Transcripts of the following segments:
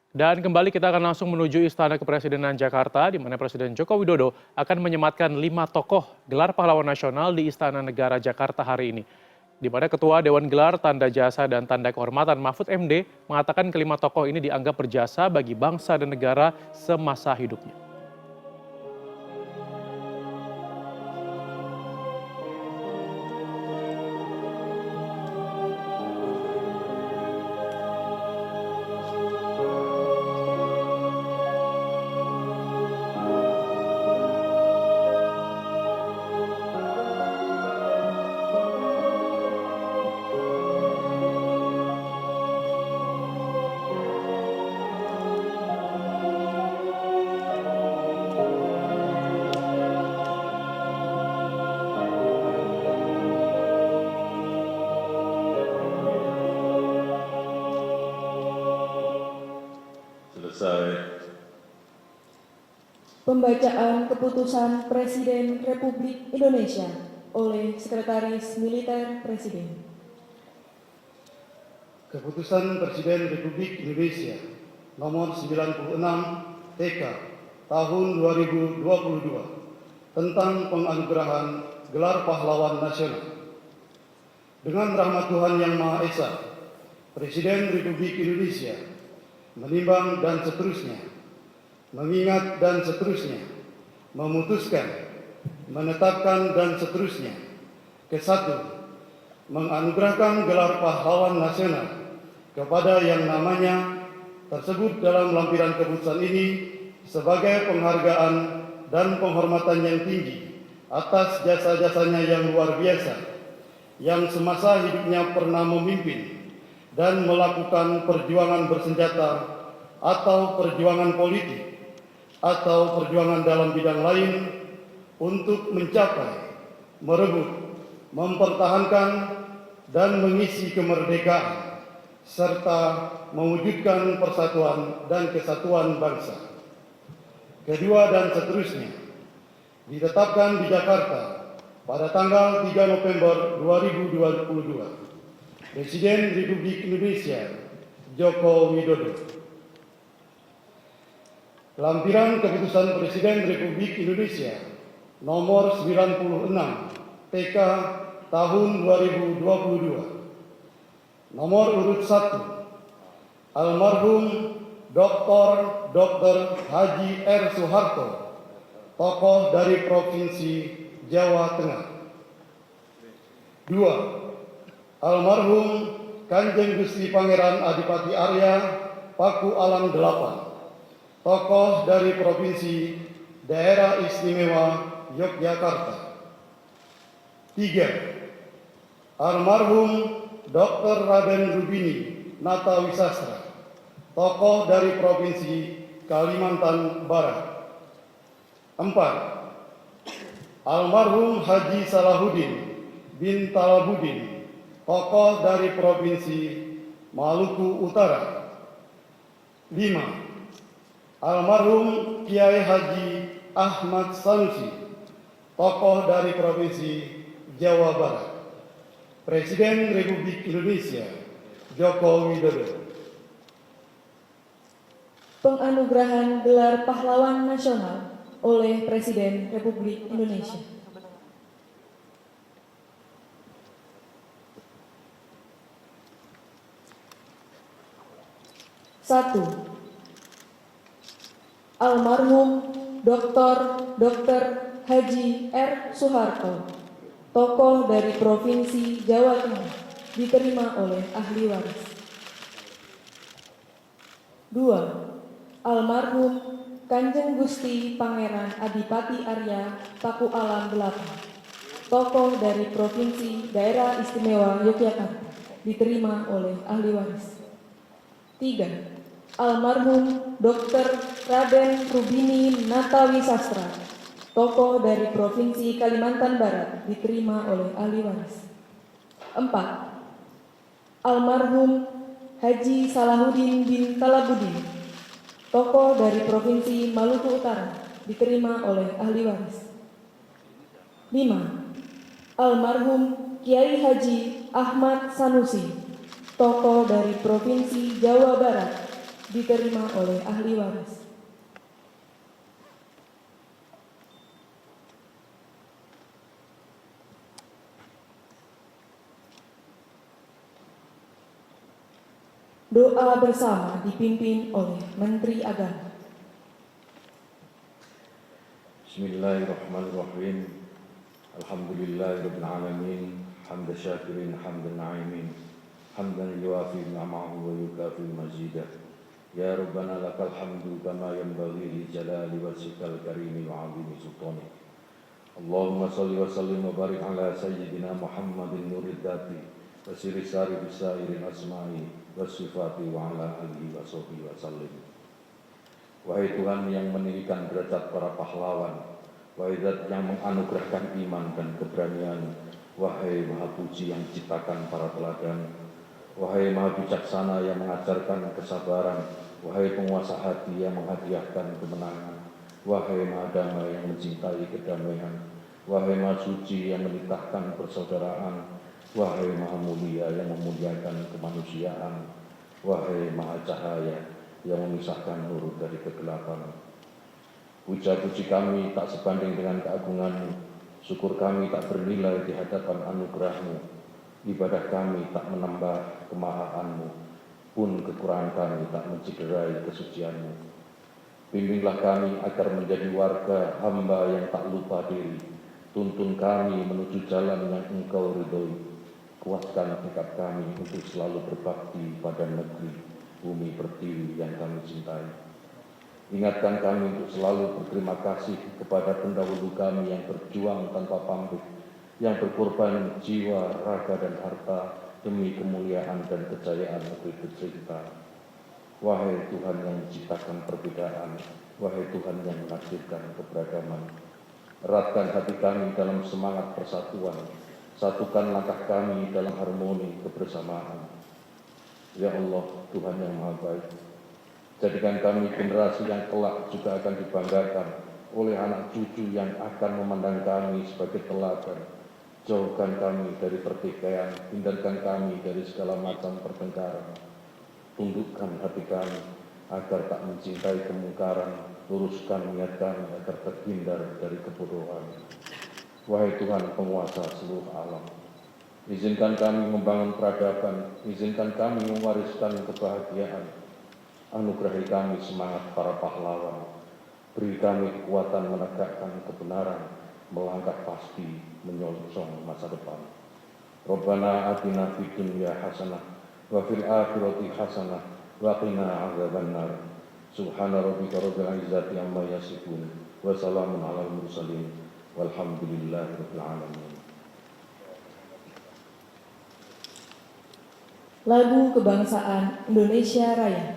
Dan kembali kita akan langsung menuju Istana Kepresidenan Jakarta, di mana Presiden Joko Widodo akan menyematkan 5 tokoh gelar pahlawan nasional di Istana Negara Jakarta hari ini. Di mana Ketua Dewan Gelar Tanda Jasa dan Tanda Kehormatan Mahfud MD mengatakan kelima tokoh ini dianggap berjasa bagi bangsa dan negara semasa hidupnya. Pembacaan Keputusan Presiden Republik Indonesia oleh Sekretaris Militer Presiden. Keputusan Presiden Republik Indonesia Nomor 96 TK Tahun 2022 tentang penganugerahan Gelar Pahlawan Nasional. Dengan rahmat Tuhan Yang Maha Esa, Presiden Republik Indonesia menimbang dan seterusnya, mengingat dan seterusnya, memutuskan, menetapkan dan seterusnya. Kesatu, menganugerahkan gelar pahlawan nasional kepada yang namanya tersebut dalam lampiran keputusan ini sebagai penghargaan dan penghormatan yang tinggi atas jasa-jasanya yang luar biasa, yang semasa hidupnya pernah memimpin dan melakukan perjuangan bersenjata atau perjuangan politik atau perjuangan dalam bidang lain untuk mencapai, merebut, mempertahankan, dan mengisi kemerdekaan, serta mewujudkan persatuan dan kesatuan bangsa. Kedua dan seterusnya, ditetapkan di Jakarta pada tanggal 3 November 2022. Presiden Republik Indonesia Joko Widodo. Lampiran Keputusan Presiden Republik Indonesia Nomor 96 TK Tahun 2022. Nomor urut 1, Almarhum Dr. Haji R. Soeharto, tokoh dari Provinsi Jawa Tengah. 2. Almarhum Kanjeng Gusti Pangeran Adipati Arya Paku Alam 8, tokoh dari Provinsi Daerah Istimewa Yogyakarta. 3. Almarhum Dr. Raden Rubini Natawisastra, tokoh dari Provinsi Kalimantan Barat. 4. Almarhum Haji Salahuddin bin Talabudin, tokoh dari Provinsi Maluku Utara. 5. Almarhum Kiai Haji Ahmad Sanusi, tokoh dari Provinsi Jawa Barat. Presiden Republik Indonesia Joko Widodo. Penganugerahan gelar pahlawan nasional oleh Presiden Republik Indonesia. Satu, Almarhum Dr. Haji R. Soeharto, tokoh dari Provinsi Jawa Tengah, diterima oleh ahli waris. 2. Almarhum Kanjeng Gusti Pangeran Adipati Arya Paku Alam 8, tokoh dari Provinsi Daerah Istimewa Yogyakarta, diterima oleh ahli waris. 3. Almarhum Dr. Raden Rubini Natawisastra, tokoh dari Provinsi Kalimantan Barat, diterima oleh ahli waris. 4. Almarhum Haji Salahuddin bin Talabudin, tokoh dari Provinsi Maluku Utara, diterima oleh ahli waris. 5. Almarhum Kiai Haji Ahmad Sanusi, tokoh dari Provinsi Jawa Barat, diterima oleh ahli waris. Doa bersama dipimpin oleh Menteri Agama. Bismillahirrahmanirrahim. Alhamdulillahirabbil alamin. Hamdan syakirin, hamdan na'imin. Hamdan yuwafi ni'amahu wa yukafi mazidah. Ya Rabbana lakal hamdu kama yanbaghi li jalali wajhikal karimi wa 'azimi sultanik. Allahumma shalli wa sallim wa barik ala sayyidina Muhammadin nurid dati wa sirri sari bisairin asma'i wa sifati wa ala alihi wa sahbihi wa sallim. Wahai Tuhan yang meninggikan derajat para pahlawan, wahai Zat yang menganugerahkan iman dan keberanian, wahai Maha Puji yang ciptakan para teladan, wahai Maha Bijaksana yang mengajarkan kesabaran, wahai penguasa hati yang menghadiahkan kemenangan, wahai Maha Damai yang mencintai kedamaian, wahai Maha Suci yang menitahkan persaudaraan, wahai Maha Mulia yang memuliakan kemanusiaan, wahai Maha Cahaya yang memisahkan nur dari kegelapan. Puja-puji kami tak sebanding dengan keagungan-Mu, syukur kami tak bernilai di hadapan anugerah-Mu, ibadah kami tak menambah kemahaan-Mu, pun kekurangan kami tak mencederai kesucian-Mu. Bimbinglah kami agar menjadi warga hamba yang tak lupa diri, tuntun kami menuju jalan yang Engkau ridhoi. Kuatkan tekad kami untuk selalu berbakti pada negeri, bumi pertiwi yang kami cintai. Ingatkan kami untuk selalu berterima kasih kepada pendahulu kami yang berjuang tanpa pamrih, yang berkorban jiwa, raga, dan harta demi kemuliaan dan kejayaan negeri tercinta. Wahai Tuhan yang menciptakan perbedaan, wahai Tuhan yang menghadirkan keberagaman, eratkan hati kami dalam semangat persatuan, satukan langkah kami dalam harmoni kebersamaan. Ya Allah, Tuhan yang Maha Baik, jadikan kami generasi yang kelak juga akan dibanggakan oleh anak cucu yang akan memandang kami sebagai teladan. Jauhkan kami dari pertikaian, hindarkan kami dari segala macam pertengkaran. Tundukkan hati kami agar tak mencintai kemungkaran, luruskan niat kami agar terhindar dari kebodohan. Wahai Tuhan penguasa seluruh alam, izinkan kami membangun peradaban, izinkan kami mewariskan kebahagiaan, anugerahi kami semangat para pahlawan, beri kami kekuatan menegakkan kebenaran, melangkah pasti menyongsong masa depan. Rabbana atina fid dunya hasanah wa fil akhirati hasanah wa qina adzabannar. Subhana rabbika rabbil izzati amma yasifun wa salamun alal mursalin walhamdulillahirabbil alamin. Lagu Kebangsaan Indonesia Raya.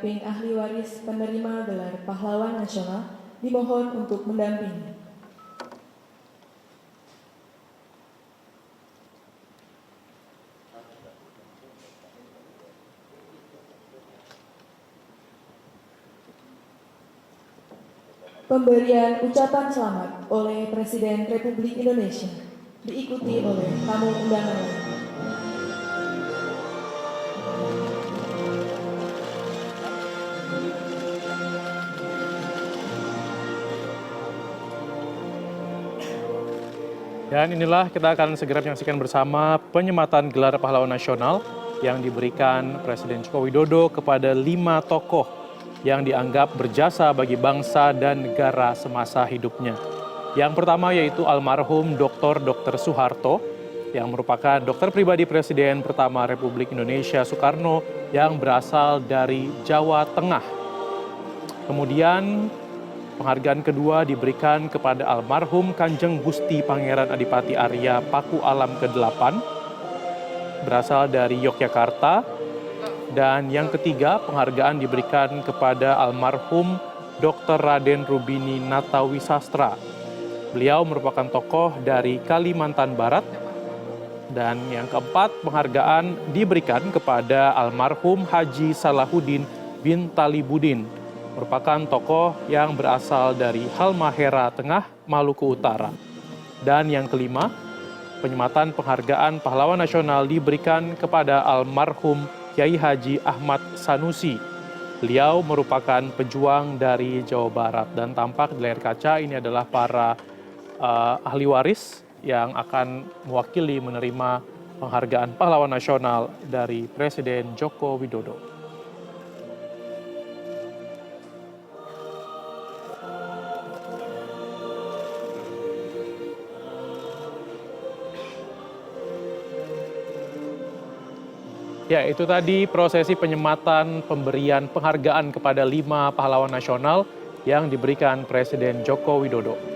pendamping ahli waris penerima gelar pahlawan nasional dimohon untuk mendampingi. Pemberian ucapan selamat oleh Presiden Republik Indonesia diikuti oleh tamu undangan lain. Dan inilah kita akan segera menyaksikan bersama penyematan gelar pahlawan nasional yang diberikan Presiden Joko Widodo kepada 5 tokoh yang dianggap berjasa bagi bangsa dan negara semasa hidupnya. Yang pertama yaitu almarhum Dr. Soeharto, yang merupakan dokter pribadi Presiden pertama Republik Indonesia Soekarno yang berasal dari Jawa Tengah. Kemudian penghargaan kedua diberikan kepada almarhum Kanjeng Gusti Pangeran Adipati Arya Paku Alam ke-8, berasal dari Yogyakarta. Dan yang ketiga, penghargaan diberikan kepada almarhum Dr. Raden Rubini Natawisastra. Beliau merupakan tokoh dari Kalimantan Barat. Dan yang keempat, penghargaan diberikan kepada almarhum Haji Salahuddin bin Talibudin, merupakan tokoh yang berasal dari Halmahera Tengah, Maluku Utara. Dan yang kelima, penyematan penghargaan pahlawan nasional diberikan kepada almarhum Kiai Haji Ahmad Sanusi. Beliau merupakan pejuang dari Jawa Barat dan tampak di layar kaca ini adalah para ahli waris yang akan mewakili menerima penghargaan pahlawan nasional dari Presiden Joko Widodo. Ya, itu tadi prosesi penyematan pemberian penghargaan kepada 5 pahlawan nasional yang diberikan Presiden Joko Widodo.